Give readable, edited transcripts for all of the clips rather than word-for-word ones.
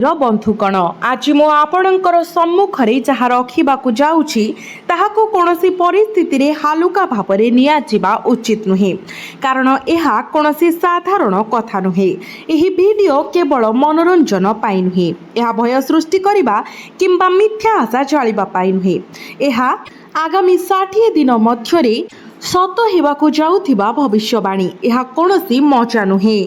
बंधुगण आज मु आपणकर सम्मुखरे जहाँ रखा जाऊँगी ताहाकु कौनसी परिस्थिति रे हालुका भावरे नियाजिबा उचित नुहे कारण यह कौनसी साधारण कथा नुहे। एही वीडियो केवल मनोरंजन पाई नुहे, यह भय सृष्टि करिबा किंबा मिथ्या आशा जालिबा पाई नुहे। यह आगामी 60 दिन मध्यरे सत हेबाकु जाउथिबा भविष्यवाणी, यह कौनसी मजा नुहे।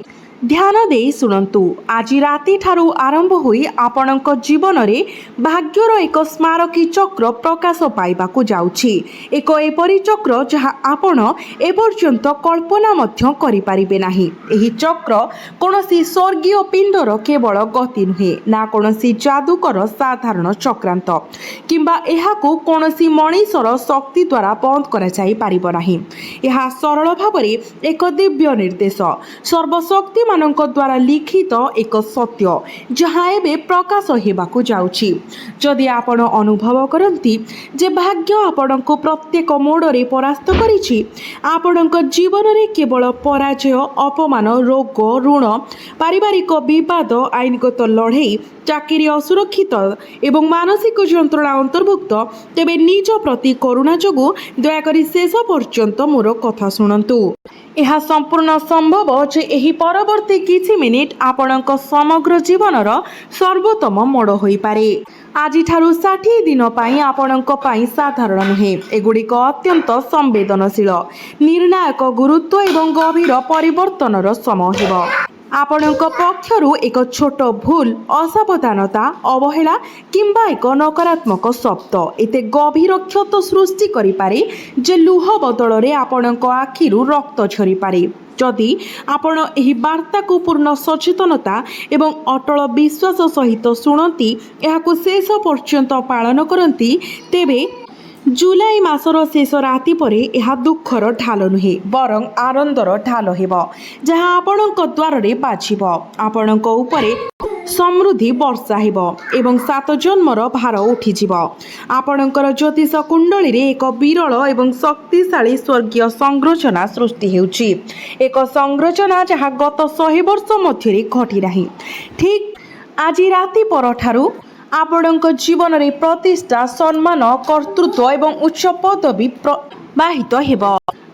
ध्यान दे शुणु। आज राति ठारू आरंभ हुई आपणक जीवन रे भाग्यर एक स्मारकी चक्र प्रकाश पाइबाकु जाउछि। एक एपरी चक्र जहाँ आपण एपर्यंत कल्पना मध्य करि पारिबे नाही। एही चक्र कोनोसी स्वर्गीय पिंडर केवल गति नुहे ना कोनोसी जादूकर साधारण चक्रांत किंबा एहाकु कोनोसी मनीषर शक्ति द्वारा बंद करा जाई पारिबो नाही। एहा सरल भाबरे एक दिव्य निर्देश सर्वशक्ति मानक द्वारा लिखित एक सत्य जहाँ एबे प्रकाश हेबाकु जाउछि। जदि आपण अनुभव करंती जे भाग्य आपणको प्रत्येक मोड़े परास्त करिछि, आपणक जीवन रे केवल पराजय, अपमान, रोग, ऋण, पारिवारिक विवाद, आईनगत लड़ाई, चाकरी असुरक्षित एवं मानसिक जंत्रणा अंतर्भुक्त, तेबे निज प्रति करुणा जोगु दयाकरी शेष पर्यंत मोर कथा शुणन्तु। यह संपूर्ण संभव जे एही परवर्ती किछि मिनिट आपणक समग्र जीवनर सर्वोत्तम मोड़ होई पारे। आज ठारू 60 दिन पाई आपणक पाई साधारण नुहे, एगुड़िक अत्यंत संवेदनशील, निर्णायक, गुरुत्व एवं गभीर परिवर्तनर समय हेब। आपणक पक्षरु एक छोट भूल, असावधानता, अवहेला किंबा एक नकारात्मक शब्द एते गभीर क्षत सृष्टि करि पारे जे लुह बदल रे आपणक आखिरु रक्त झरी पारे। जदि आपण एही वार्ता को पूर्ण सचेतनता एवं अटल विश्वास सहित शुणती, एहाकु शेष पर्यंत पालन करती, तेबे जुलाई मासर शेष राति परे यह दुखर ढाल नुहे बरं आनंदर ढाल हेब, जहाँ आपणक द्वार रे बाजिब। आपणक उपरे समृद्धि वर्षा हेब एवं 7 जन्मर भार उठिजिब। आपणकर ज्योतिष कुंडली रे एक विरल एवं शक्तिशाली स्वर्गीय संरचना सृष्टि हेउछि, एक संरचना जहाँ गत 100 वर्ष मध्यरे घटी नाही। ठीक आज राति परठारु आपणक जीवन रे प्रतिष्ठा, सम्मान, कर्तृत्व एवं उच्च पदवी प्रवाहित हेब।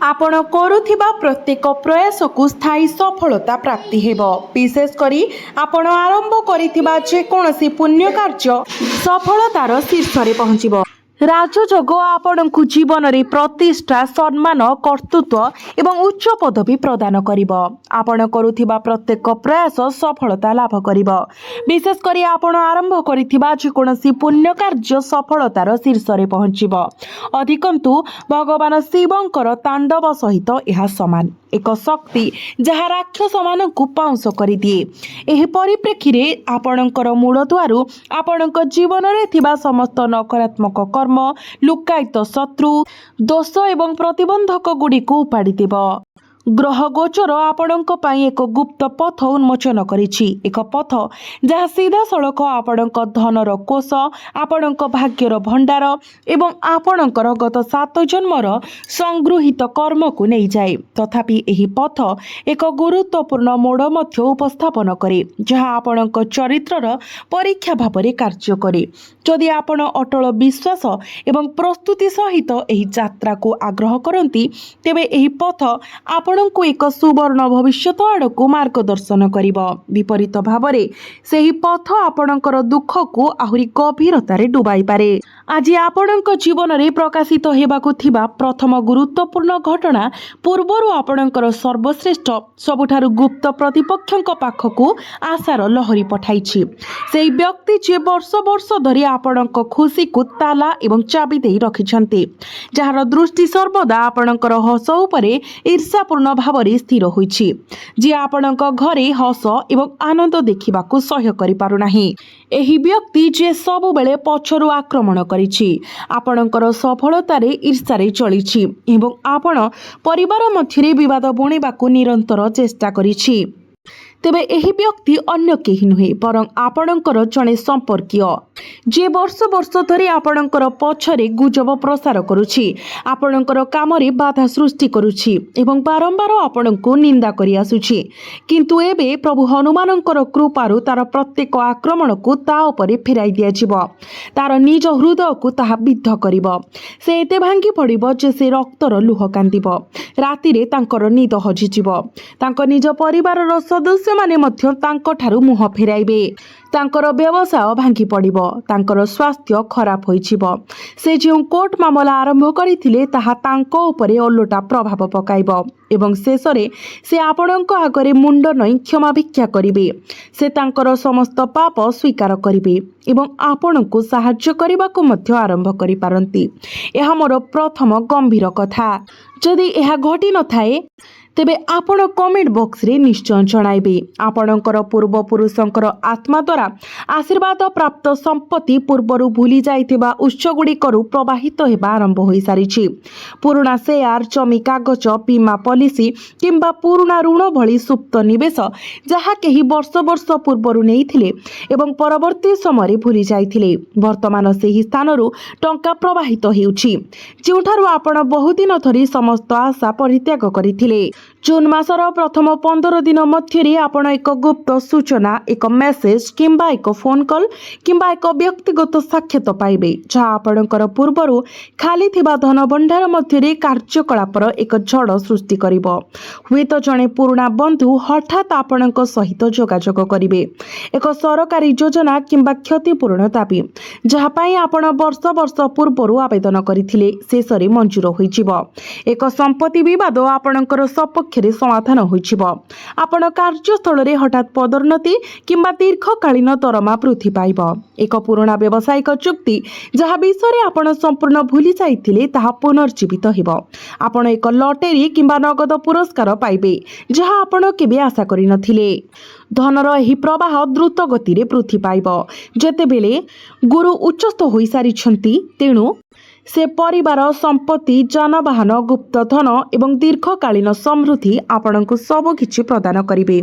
आपण करुथिबा प्रत्येक प्रयास को स्थायी सफलता प्राप्ति हेब। विशेष करी आपण आरंभ करिथिबा जे कोनोसी पुण्य कार्य सफलतार शीर्ष रे पहुंचिब। राजयोग आपणकु जीवन रे प्रतिष्ठा, सम्मान, कर्तृत्व एवं उच्च पदवी प्रदान करिब। आपण करुथिबा प्रत्येक प्रयास सफलता लाभ करिब। विशेष करी आपण आरंभ करिथिबा जे कोनोसी पुण्य कार्य सफलतार शीर्ष रे पहुंचिब। अधिकंतु भगवान शिवंकर तांडव सहित यह समान एक शक्ति जहाँ राक्षस मानकु पाउंस करि दिए। एही परिप्रेक्षी रे आपणकर मूल द्वारु आपणक जीवन रे थिबा समस्त नकारात्मक कर्म, लुकायित शत्रु, दोष एवं प्रतिबंधक गुड़ी को उपाड़ी देब। ग्रह गोचर आपणक पाई एक गुप्त पथ उन्मोचन करिछि, एक पथ जहाँ सीधा सड़क आपणक धनर कोष, आपणक भाग्यर भंडार एवं आपणकर गत 7 जन्मर संगृहित कर्म को नहीं जाए। तथापि एही पथ एक गुरुत्वपूर्ण मोड़ मध्य उपस्थापन करे, जहाँ आपणक चरित्रर परीक्षा भावरे कार्य करे। जदि आपण अटल विश्वास एवं प्रस्तुति सहित एही यात्रा को आग्रह करती, तेबे एही पथ आपणको एक सुवर्ण भविष्यत आड़क मार्गदर्शन करिब। विपरीत भावरे सेही पथ आपणकर दुख को आहुरी गभीरतारे डुबाई पारे। आज आपणक जीवन रे प्रकाशित हेबाकु थिबा प्रथम गुरुत्वपूर्ण घटना पूर्वरु आपणकर सर्वश्रेष्ठ सबुठारु गुप्त प्रतिपक्षक पाखकु आशार लहरी पठाइछि। सेही व्यक्ति जे वर्ष वर्ष धरि आपणक खुशी को ताला एवं चाबी देई रखिछन्ते, जहार दृष्टि सर्वदा आपणकर हस उपरे ईर्षापूर्ण भावरे स्थिर होइछि, जे आपणक घरे हस एवं आनंद देखिबाकु सह्य करि पारु नाही। एही व्यक्ति जे सबु बेले पछरु आक्रमण करिछि, आपणकर सफलतारे ईर्षारे चलिछि एवं आपण परिवार मध्यरे विवाद बुणिबाकु निरंतर चेष्टा करिछि। तेबे एही व्यक्ति अन्य केही नुहे बरं आपणकर जणे संपर्कीय। जे वर्ष वर्ष धरी आपणकर पछरे गुजब प्रसार करुछि, आपणकर कामरे बाधा सृष्टि करुछि एवं बारंबार आपणको निंदा करि आसुछि, किंतु एबे प्रभु हनुमानकर कृपारु तार प्रत्येक आक्रमण को ता उपरे फेराई दिया जिवो। तार निज हृदय को ताहा विद्ध करिवो। से एते भांगी पड़िबो जे से रक्तर लुह कांदिबो। रातिरे तांकर निद हजिजिवो। तांक निज परिवारर सदस्य माने मध्य तांक ठारु मुह फेराइबे। तांकर व्यवसाय भांगी पड़िबो। तांकर स्वास्थ्य खराब होइछिबो। से जे कोर्ट मामला आरंभ करिथिले ताहा तांको उपरे ओलोटा प्रभाव पकाइबो एवं शेषरे से आपणक आगरे मुंड नई क्षमा भिक्षा करिवे। से तांकर समस्त पाप स्वीकार करिवे एवं आपणको साहाय्य करबाको मध्य आरंभ करि पारंती। एहा मोर प्रथम गंभीर कथा। जदि एहा घटी न थाए तेबे आपण कमेंट बॉक्स रे निश्चय जणाइबे। आपणकर पूर्वपुरुषंकर आत्मा द्वारा आशीर्वाद प्राप्त संपत्ति पूर्वरु भूली जाइथिबा उत्स गुड़िकरु प्रवाहित हेबा आरंभ होई सारिछि। पुराना शेयर, जमी कागज, बीमा पॉलिसी किंबा पुराना ऋण भली सुप्त निवेश जहा केही वर्ष वर्ष पूर्वरु नेइथिले एवं परवर्ती समय भूली जाइथिले, वर्तमान सेही स्थानरु टंका प्रवाहित हेउछि जेउठारु आपण बहुदिन धरी समस्त आशा परित्याग करिथिले। जून मासर प्रथम 15 दिन मध्य आपण एक गुप्त सूचना, एक मेसेज किंबा एक फोन कॉल किंबा एक व्यक्तिगत साक्षात पाइबे जहाँ आपणकर पूर्वरु खाली थिबा धन भंडार मध्य कार्यकलापर एक झड़ सृष्टि करिबो। हुएत जणे पुराना बंधु हठात आपणक सहित जोगाजोग करिवे। एक सरकारी योजना किंबा क्षतिपूरण दाबी जहाँ पई आपण वर्ष वर्ष पूर्वरु आवेदन करिथिले शेषरे मंजूर होइजिबो। एक संपत्ति विवाद आपणकर सपक्षरे समाधान होइछिबो। आपण कार्यस्थल रे हठात पदोन्नति किंबा दीर्घकालीन दरमा वृद्धि पाइबो। एक पुराना व्यावसायिक चुक्ति जहा विषय आपण संपूर्ण भूली जाइथिले ताहा पुनर्जीवित हेबो। आपण एक लॉटरी किंबा नगद पुरस्कार पाइबे जहा आपण केबे आशा करि नथिले। धनर एही प्रवाह द्रुत गति रे वृद्धि पाइबो। जेतेबेले गुरु उच्चस्थ होई सारिछंती तेणु से परिवार, संपत्ति, जानवाहन, गुप्तधन एवं दीर्घकालीन समृद्धि आपणको सब किछि प्रदान करिवे।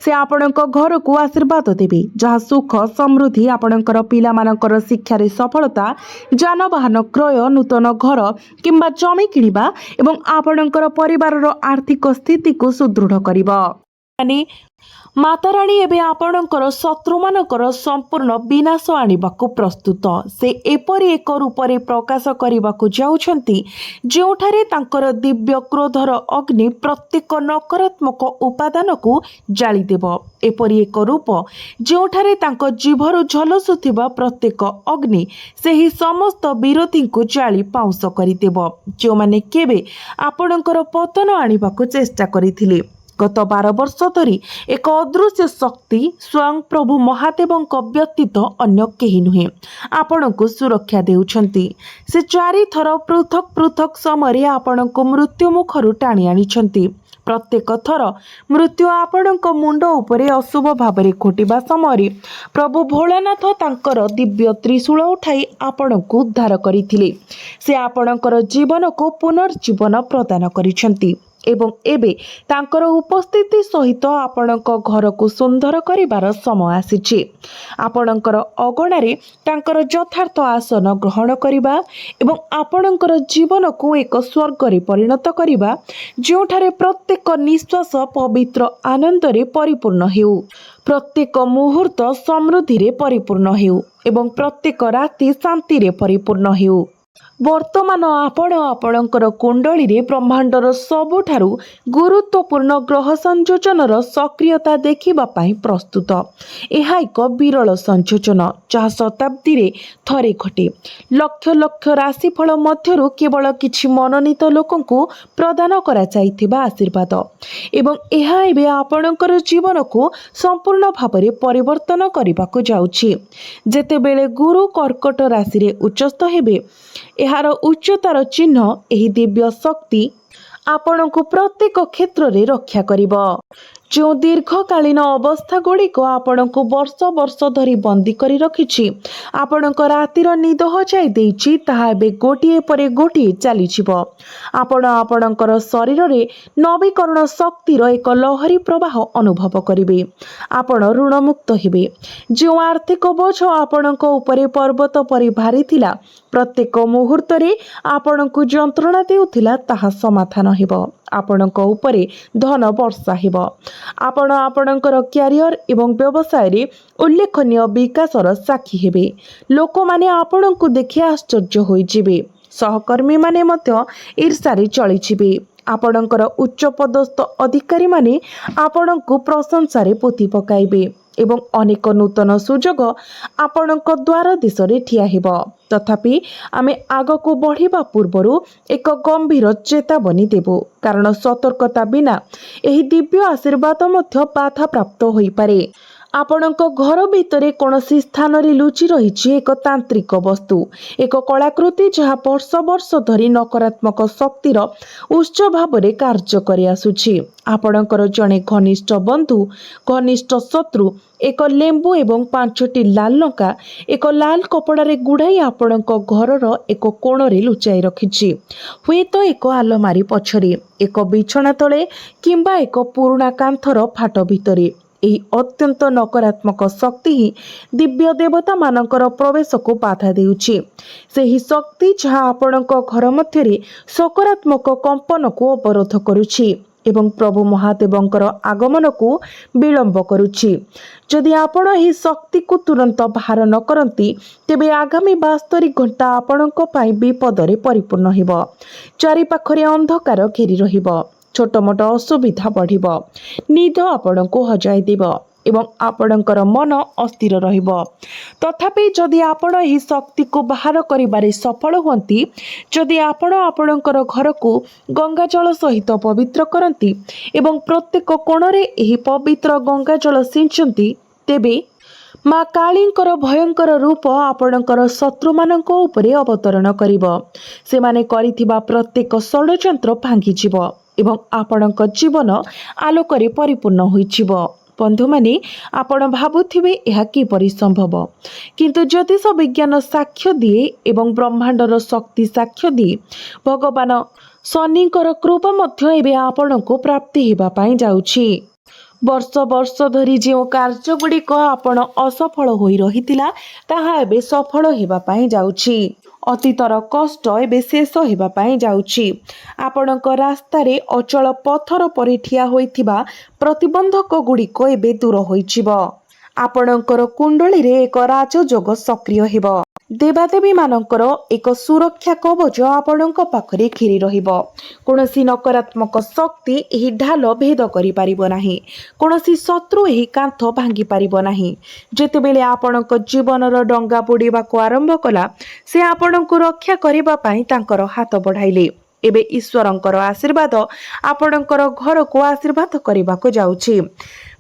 से आपणको घर को आशीर्वाद देबे जहा सुख समृद्धि आपणकर पिलामानकर शिक्षा रे सफलता, जानवाहन क्रय, नूतन घर किंबा जमी किनिबा एवं आपणकर परिवारर आर्थिक स्थिति को सुदृढ़ करिवो। माता रानी एबे आपणकर शत्रुमानकर संपूर्ण विनाश आनिबाकु प्रस्तुत। से एपरि एक रूपरे प्रकाश करिबाकु जाउछंती जेउठारे तांकर दिव्य क्रोधर अग्नि प्रत्येक नकारात्मक उपादान को जाली देव। एपरि एक रूप जेउठारे तांको जीभरु झलसुथिबा प्रत्येक अग्नि सेही समस्त विरोधी को जाली पाउंस करिदेव जो माने केबे आपणकर पतन आनिबाकु चेष्टा करिथिले। गत 12 वर्ष धरी एक अदृश्य शक्ति स्वयं प्रभु महादेवଙ୍କ व्यतीत अन्य केही नुहे आपणको सुरक्षा देउछंती। से 4 थर पृथक पृथक समय आपणको मृत्यु मुखरु टाणी आनिछंती। प्रत्येक थर मृत्यु आपणको मुंड उपरे अशुभ भावरे घोटिबा समय प्रभु भोलानाथ तांकर दिव्य त्रिशूल उठाई आपणको उद्धार करिथिले। से आपणकर जीवन को पुनर्जीवन प्रदान करिछंती एवं एबे तांकर उपस्थिति सहित आपणक घर को सुंदर करिबार समय आसीछि। आपणकर अगणारे तांकर यथार्थ आसन ग्रहण करिबा एवं आपणकर जीवन को एक स्वर्ग रे परिणत करिबा जोठारे प्रत्येक निश्वास पवित्र आनंद रे परिपूर्ण हेउ, प्रत्येक मुहूर्त समृद्धि रे परिपूर्ण हेउ एवं प्रत्येक राति शांति रे परिपूर्ण हेउ। वर्तमान आपण आपणकर कुंडली रे ब्रह्मांडर सबुठारु गुरुत्वपूर्ण ग्रह संयोजनर सक्रियता देखिबा पाई प्रस्तुत। एहा एक विरल संयोजन जहा शताब्दी रे थरे घटे। लक्ष लक्ष राशिफल मध्यरु केवल किछि मनोनीत लोकंकु प्रदान करा जाइथिबा आशीर्वाद एवं एहा एबे आपणकर जीवन को संपूर्ण भाबरे परिवर्तन करिबाकु जाउछि। जेतेबेले गुरु कर्कट राशि रे उच्चस्थ हेबे एहार उच्चतार चिन्ह एही दिव्य शक्ति आपण को प्रत्येक क्षेत्र रे रक्षा करिब। जो दीर्घकालीन अवस्था गुड़िक आपण को वर्ष वर्ष धरी बंदी करी रखिछि आपण रातिर निद हजाई देछि ताहा एबे गोटिए परे गोटिए चलीजिवो। आपण आपणकर शरीर रे नवीकरण शक्तिर एक लहरी प्रवाह अनुभव करिवे। आपण ऋणमुक्त हेबे। जो आर्थिक बोझ आपणक उपरे पर्वत परि भारी थिला प्रत्येक मुहूर्त रे आपण को जंत्रणा देउथिला ताहा समाधान हेबो। आपणक उपरे धन वर्षा हेबो। आपण आपणकर क्यारियर एवं व्यवसाय रे उल्लेखनीय विकासर साक्षी हेबे। लोक माने आपणक देखि आश्चर्य होई जिवे। सहकर्मी माने मध्य ईर्षारे चली जिवे। आपणकर उच्च पदस्थ अधिकारी माने आपणक प्रशंसारे पोथी पकाइबे एवं अनेक नूतन सुजोग आपणक द्वार देशरे ठिया हेबो। तथापि आमे आगको बढ़िबा पूर्वरु एक गंभीर चेतावनी देबो कारण सतर्कता बिना एही दिव्य आशीर्वाद मध्य बाधा प्राप्त होई पारे। आपणक घर भितरे कोनोसी स्थान रे लुचि रहिछि एक तांत्रिक वस्तु एक कलाकृति जहा वर्ष वर्ष धरी नकारात्मक शक्तिर उच्च भावरे कार्य करि आसुछि। आपणकर जणे घनिष्ठ बंधु घनिष्ठ शत्रु एक लेंबू एवं 5टी लाल लंका एक लाल कपड़ारे गुड़ाई आपणक घरर एक कोणरे लुचाई रखिछि। हुए तो एक आलमारी पछरे एक बिछना तले किंबा एक पुराना कांथर फाट भितरे। एही अत्यंत नकारात्मक शक्ति ही दिव्य देवता मानकर प्रवेश को बाधा देउछि। सेही शक्ति जहाँ आपणक घर मध्यरे सकारात्मक कंपन को अवरोध करुछि एवं प्रभु महादेवंकर आगमन को विलंब करुछि। जदि आपण एही शक्ति को तुरंत बाहर न करंती तेबे आगामी 72 घंटा आपणक पई विपदरे परिपूर्ण हेबो। चारि पाखरे अंधकार घेरी रहिबो। छोट मोट असुविधा बढ़िबो। निद आपणको हजाई देबो एवं आपणकर मन अस्थिर रहिबो। तथापि जदि आपण एही शक्ति को बाहर करिबारे सफल हुंती जदि आपण आपणकर घर को गंगा जल सहित पवित्र करंती एवं प्रत्येक कोणरे एही पवित्र गंगा जल सिंचंती तेबे माँ कालींकर भयंकर रूप आपणकर शत्रु मानक उपरे अवतरण करिबो। सेमाने करिथिबा प्रत्येक षड्यंत्र भांगी जिवो एवं आपणक जीवन आलोकरे परिपूर्ण होइजिवो। बंधु माने आपण भाबुथिबे यह किपरि संभव किंतु ज्योतिष विज्ञान साक्ष्य दिए एवं ब्रह्मांडर शक्ति साक्ष्य दिए भगवान शनिकर कृपा मध्य एबे आपणको प्राप्ति हेबा पई जाउछि। वर्ष वर्ष धरी जो कार्य गुड़िक आपण असफल होई रहितिला ताहा एबे सफल हेबा पई जाउछि। अतीतर कष्ट एबे शेष हेबा पई जाउछि। आपणक रास्ता रे अचल पथर परि ठिया होइथिबा प्रतिबंधक गुड़िक एबे दूर होइजिवो। आपणकर कुंडली रे एक राजयोग सक्रिय हेबो। देवादेवी मानकर एक सुरक्षा कवच आपणक पाखरे घिरी रहिबो। कोनोसी नकारात्मक शक्ति एही ढाल भेद करि पारिबो नाही। कोनोसी शत्रु एही कांथ भांगी पारिबो नाही। जेतेबेले आपणक जीवनर डंगा बुड़ीबाको आरंभ कला से आपणको रक्षा करिबा पई तांकर हाथ बढ़ाइले। एबे ईश्वरंकर आशीर्वाद आपणकर घर को आशीर्वाद करिबाको जाउछि।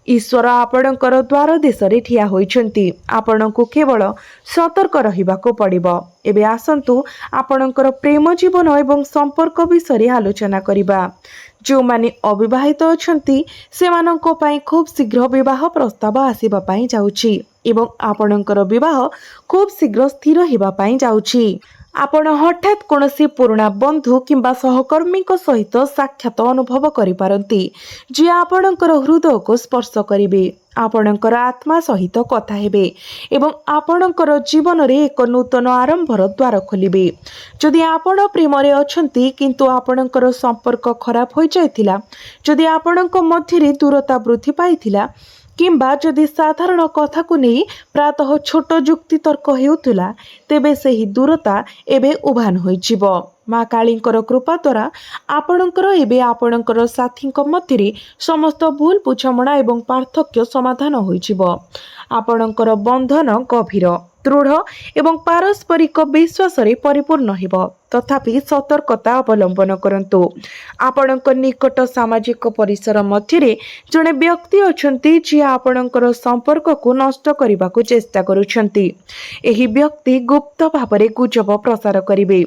ईश्वर आपणकर द्वार देशरे ठिया होइछन्ति। आपणको केवल सतर्क रहिबाको पड़िबो। एबे आसंतु आपणकर प्रेम जीवन एवं संपर्क विषय आलोचना करिबा। जो माने अविवाहित अछन्ति सेमाननको पई खूब शीघ्र विवाह प्रस्ताव आसीबा पई जाउछि एवं आपणकर विवाह खूब शीघ्र स्थिर हेबा पई जाउछि। आपण हठात कोनोसी पुराना बंधु किंबा सहकर्मी सहित साक्षात अनुभव करिपारंती जे आपणकर हृदय को स्पर्श करिवे। आपणकर आत्मा सहित कथा हेबे एवं आपणकर जीवन रे एक नूतन आरंभर द्वार खोलिबे। जदि आपण प्रेम रे अछंती किंतु आपणकर संपर्क खराब होई जायतिला जदि आपणक मध्य रे दूरता वृद्धि पाइथिला किंबा जदि साधारण कथा को नहीं प्रातः छोट जुक्ति तर्क हेउथिला तेबे सेही दूरता एबे उभान होइजिवो। माँ कालींकर कृपा द्वारा आपणकर एबे आपणकर साथींक मध्यरे समस्त भूल बुझामणा एवं पार्थक्य समाधान होइजिवो। आपणकर बंधन गभीर दृढ़ एवं पारस्परिक विश्वास रे परिपूर्ण हेबो। तथापि सतर्कता अवलंबन करंतु। आपणक निकट सामाजिक परिसर मध्य जड़े व्यक्ति अछंती जे आपणकर संपर्क को नष्ट करने को चेष्टा करुछंती। एही व्यक्ति गुप्त भावरे गुजब प्रसार करिवे,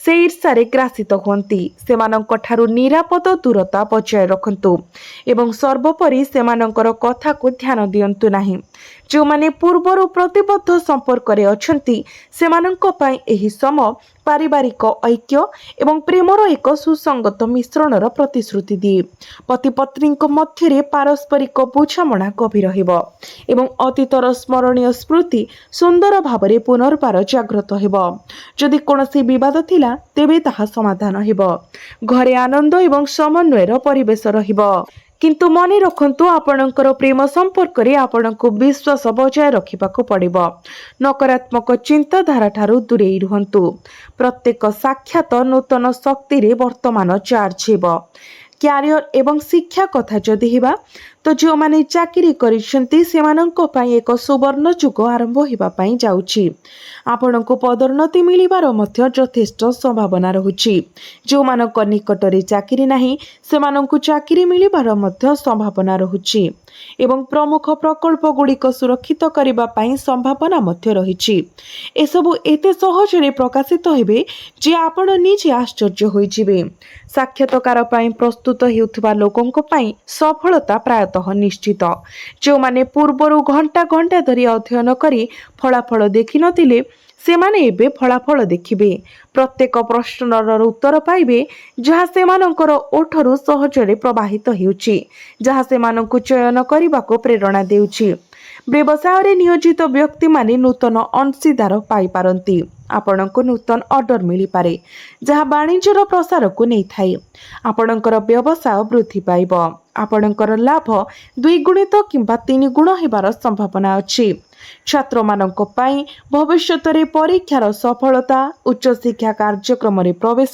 से ईर्षारे ग्रासित हुअंती। सेमानंक ठारु निरापद दूरता बजाय रखंतु एवं सर्वोपरि सेमानंकर कथा को ध्यान दियंतु नाही। जो माने पूर्वर प्रतिबद्ध संपर्क रे अछंती सेमानंक पई एही समय पारिवारिक ऐक्य एवं प्रेमर एक सुसंगत मिश्रणर प्रतिश्रुति दिए। पति पत्नी मध्य पारस्परिक बुझामणा गभीर हेब एवं अतीतर स्मरणीय स्मृति सुंदर भावरे पुनर्बार जागृत हेब। जदि कोनोसी विवाद थिला तेबे ताहा समाधान हेब। घरे आनंद एवं समन्वयर परिवेश रहिब। किंतु मने रखंतु आपणकर प्रेम संपर्क रे आपणको विश्वास बजाय रखिबाको पड़िबो। नकारात्मक चिंताधारा ठारू दूरेई रुहंतु। प्रत्येक साक्षात नूतन शक्ति रे वर्तमान चार्ज हेबो। क्यारियर एवं शिक्षा कथा जदि हेबा तो जो माने चाकरी करिसेंती सेमानंको पई एक सुवर्ण जुग आरंभ हेबा पई जाउची। आपणको पदोन्नति मिलिबार मध्य यथेष्ट संभावना रहुची। जो मानक निकटरे चाकरी नाही सेमानंकु चाकरी मिलिबार मध्य संभावना रहुची एवं प्रमुख प्रकल्प गुड़िक सुरक्षित करबा पई संभावना मध्य रहिची। एसबु एते सहजरे प्रकाशित हेबे जे आपण निजे आश्चर्य होई जिवे। साक्षात्कार पई प्रस्तुत हेउथबा लोकंक पई सफलता प्रायतः निश्चित। जो माने पूर्वरु घंटा घंटा धरी अध्ययन करी फलाफल देखि नथिले सेमाने एबे फलाफल देखिबे। प्रत्येक प्रश्नर उत्तर पाइबे जहाँ सेमानंकर ओठरू सहजरे प्रवाहित हेउची, जहाँ सेमानंकु चयन करिबाको प्रेरणा देउची। व्यवसाय रे नियोजित व्यक्ति माने नूतन अंशीदार पाई पारंती। आपणको नूतन ऑर्डर मिली पारे जहाँ वाणिज्यर प्रसार को नहीं थाए। आपणकर व्यवसाय वृद्धि पाइब। आपणकर लाभ 2 गुणित किंबा 3 गुण हेबार संभावना अछि। छात्र मानक पई भविष्यत रे परीक्षार सफलता, उच्च शिक्षा कार्यक्रम रे प्रवेश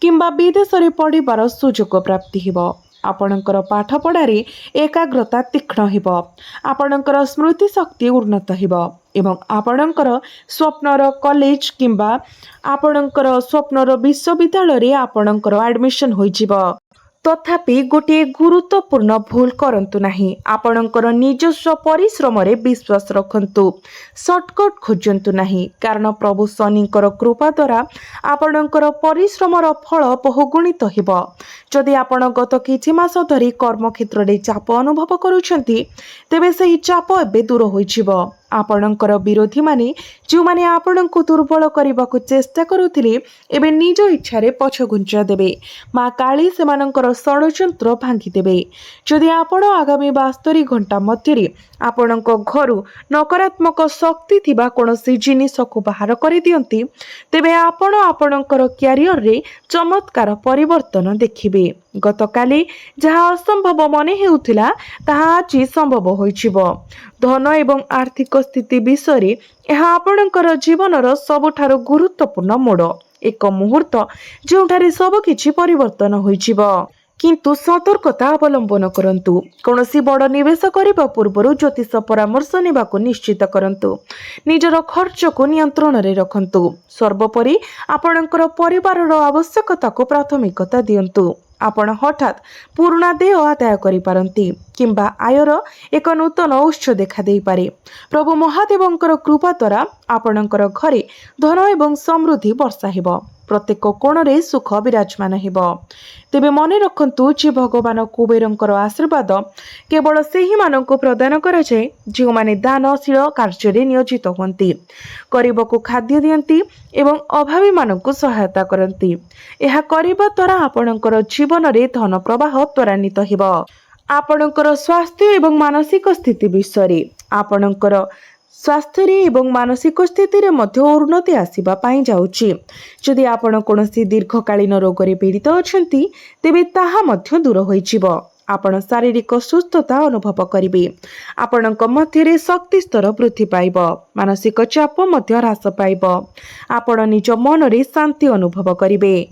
किंबा विदेश रे पढ़िबार सुযোগ प्राप्ति हेबो। आपणकर पाठ पढ़ारे एकाग्रता तीक्ष्ण हेबो। आपणकर स्मृति शक्ति उन्नत हेबो एवं आपणकर स्वप्नर कॉलेज किंबा आपणकर स्वप्नर विश्वविद्यालय रे आपणकर एडमिशन होई जिवो। तथापि गोटे गुरुत्वपूर्ण भूल करंतु नाही। आपणकर निजस्व परिश्रम रे विश्वास रखंतु। शॉर्टकट खोजंतु नाही, कारण प्रभु शनिकर कृपा द्वारा आपणकर परिश्रमर फल बहुगुणित हेबो। जदि आपण गत किछि मास धरी कर्म क्षेत्र रे चाप अनुभव करूछंती तेबे सही चाप एबे दूर होई जिवो। आपणकर विरोधी माने जो माने आपणको दुर्बल करबाको चेष्टा करुथिले एबे निज इच्छा रे पछ घुंचा देबे। मां काली सेमानकर षडयंत्र भांगी देबे। जदि आपण आगामी 72 घंटा मध्य आपणको घरु नकारात्मक शक्ति थिबा कोनोसी जिनिस को बाहर करि दियंती तेबे आपण आपणकर क्यारियर रे चमत्कार परिवर्तन देखिबे। गतकाली जहाँ असंभव मने हेउथिला ताहा आज संभव होइछिबो। धन एवं आर्थिक स्थिति विषय यह आपणकर जीवनर सबुठारु गुरुत्वपूर्ण मोड़। एक मुहूर्त जोठारे सब किछि परिवर्तन होइछिबो। किंतु सतर्कता अवलंबन करंतु। कौनसी बड़ निवेश करबा पूर्व ज्योतिष परामर्श नेबाको निश्चित करंतु। निजर खर्च को नियंत्रण रे रखंतु। सर्वोपरि आपणकर परिवारर आवश्यकता को प्राथमिकता दियंतु। आपण हठात पुराणा देय आदाय करि पारंती किंबा आयर एक नूतन उत्स देखा देई पारे। प्रभु महादेवंकर कृपा द्वारा आपणकर घरे धन एवं समृद्धि वर्षा हेब। प्रत्येक कोण रे सुख विराजमान हेब। तेबे मने रखंतु जे भगवान कुबेरंकर आशीर्वाद केवल सेही माननको प्रदान करा जाय जो माने दानशील कार्य रे नियोजित होंती, गरीबको खाद्य दियंती एवं अभावी माननको सहायता करंती। एहा करिबा द्वारा आपणकर जीवन रे धन प्रवाह त्वरान्वित हेब। आपणकर स्वास्थ्य एवं मानसिक स्थिति विषय आपणकर स्वास्थ्य एवं मानसिक स्थिति रे मध्य उन्नति आसीबा पाई जाउची। जदि आपण कोनोसी दीर्घकालीन रोग रे पीड़ित अछंती तेबे ताहा मध्य दूर होई जिवो। आपण शारीरिक सुस्थता अनुभव करिवे। आपणक मध्य शक्ति स्तर वृद्धि पाइब। मानसिक चाप मध्य ह्रास पाइब। आपण निज मन रे शांति अनुभव करिवे।